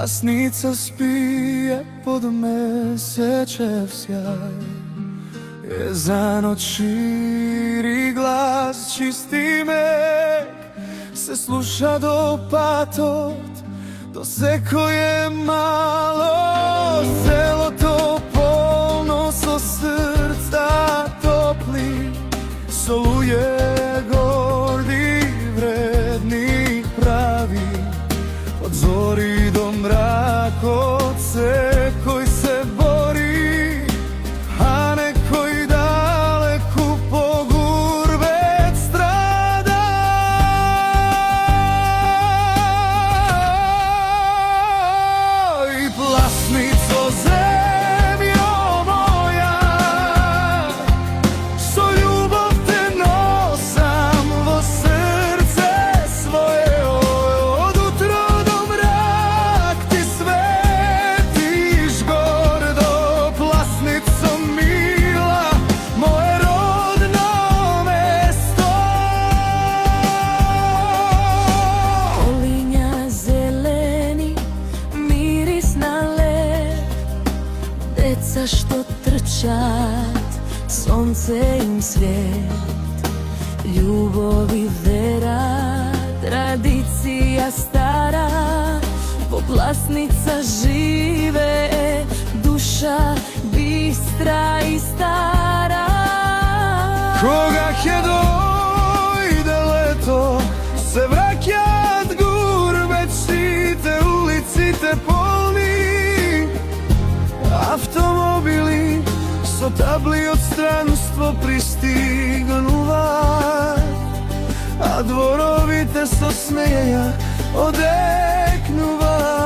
Plasnica spije pod mesečev sjaj, jezan od širi glas, čisti mek se sluša do patot, do se koje malo selo to polno so srca topli, soluje gordi, vredni, pravi, od zori do mrak, od se koji se bori, a nekoj daleku pogurbec strada. I plasnico zemljo moja, so ljubav te nosam vo srce svoje, od utro do mrak ti svetiš gordo. Plasnico mila, moje rodno mesto. Polinja zeleni, miris na led, deca što trčat, sonce im svijet, ljubav i vera, tradicija stara, poplasnica žive, duša bistra i stara. Koga je dojde leto, se vraćat gurbeci, te ulici te polni, automobili so tabli od stranstvo pristignula, a dvorovi te so smejeja odeknuva.